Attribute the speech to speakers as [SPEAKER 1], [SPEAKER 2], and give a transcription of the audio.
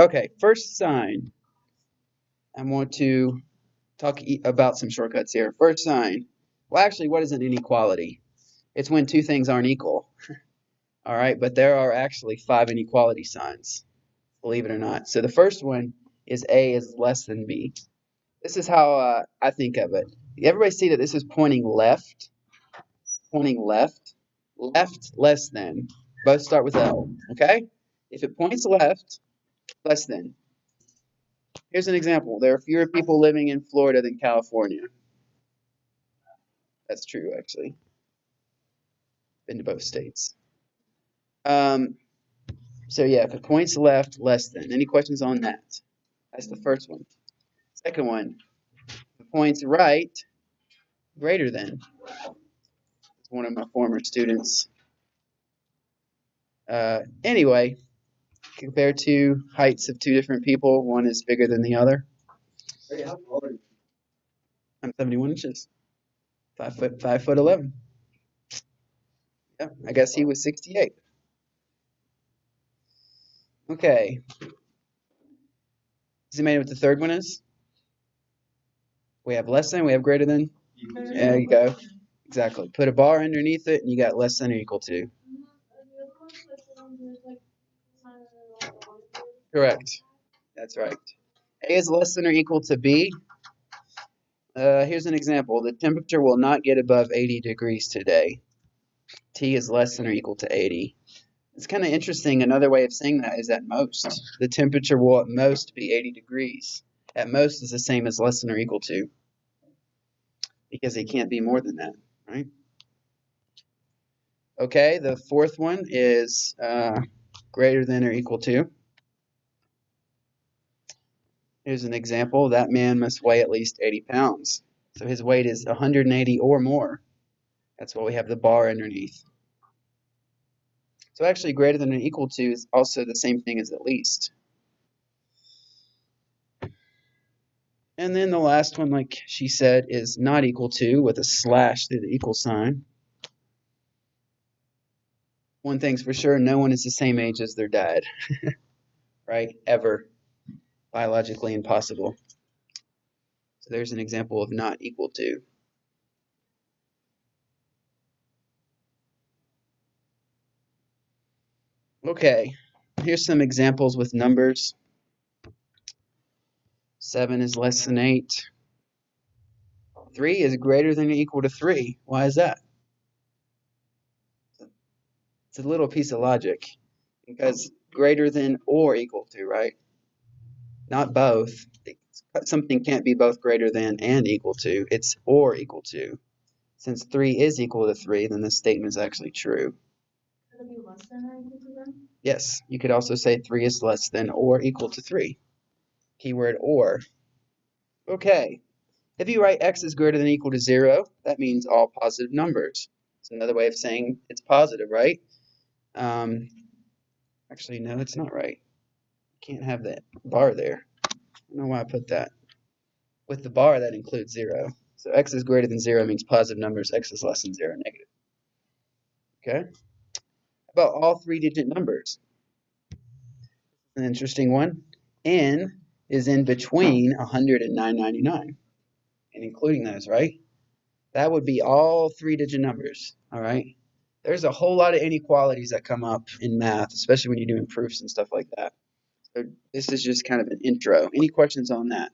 [SPEAKER 1] Okay, first sign. I want to talk about some shortcuts here. First sign. Well, actually, what is an inequality? It's when two things aren't equal. All right, but there are actually 5 inequality signs, believe it or not. So the first one is A is less than B. This is how I think of it. Everybody see that this is pointing left, left less than. Both start with L, okay? If it points left, less than. Here's an example. There are fewer people living in Florida than California. That's true, actually. Been to both states. Um, so yeah, if it points left, less than. Any questions on that? That's the first one. Second one, if it points right, greater than. It's one of my former students. Anyway, compared to heights of two different people, one is bigger than the other. I'm 71 inches, 5', 11. Yeah, I guess he was 68. Okay, does he made what the third one is? We have less than, we have greater than. There you go. Exactly. Put a bar underneath it, and you got less than or equal to. Correct. That's right. A is less than or equal to B. Here's an example. The temperature will not get above 80 degrees today. T is less than or equal to 80. It's kind of interesting. Another way of saying that is at most. The temperature will at most be 80 degrees. At most is the same as less than or equal to, because it can't be more than that, right? Okay, the fourth one is greater than or equal to. Here's an example. That man must weigh at least 80 pounds. So his weight is 180 or more. That's why we have the bar underneath. So actually greater than or equal to is also the same thing as at least. And then the last one, like she said, is not equal to with a slash through the equal sign. One thing's for sure, no one is the same age as their dad, right? Ever. Biologically impossible. So there's an example of not equal to. Okay, here's some examples with numbers. 7 is less than 8. 3 is greater than or equal to 3. Why is that? It's a little piece of logic. Because greater than or equal to, right? Not both. Something can't be both greater than and equal to. It's or equal to. Since 3 is equal to 3, then this statement is actually true. Could it be less than or equal to them? Yes, you could also say 3 is less than or equal to 3. Keyword or. Okay. If you write x is greater than or equal to 0, that means all positive numbers. It's another way of saying it's positive, right? Actually, no, it's not right. You can't have that bar there. I don't know why I put that. With the bar, that includes 0. So x is greater than 0 means positive numbers, x is less than 0, negative. Okay? About all 3-digit numbers? An interesting one. N is in between 100 and 999, and including those, right? That would be all 3-digit numbers, all right? There's a whole lot of inequalities that come up in math, especially when you're doing proofs and stuff like that. So this is just kind of an intro. Any questions on that?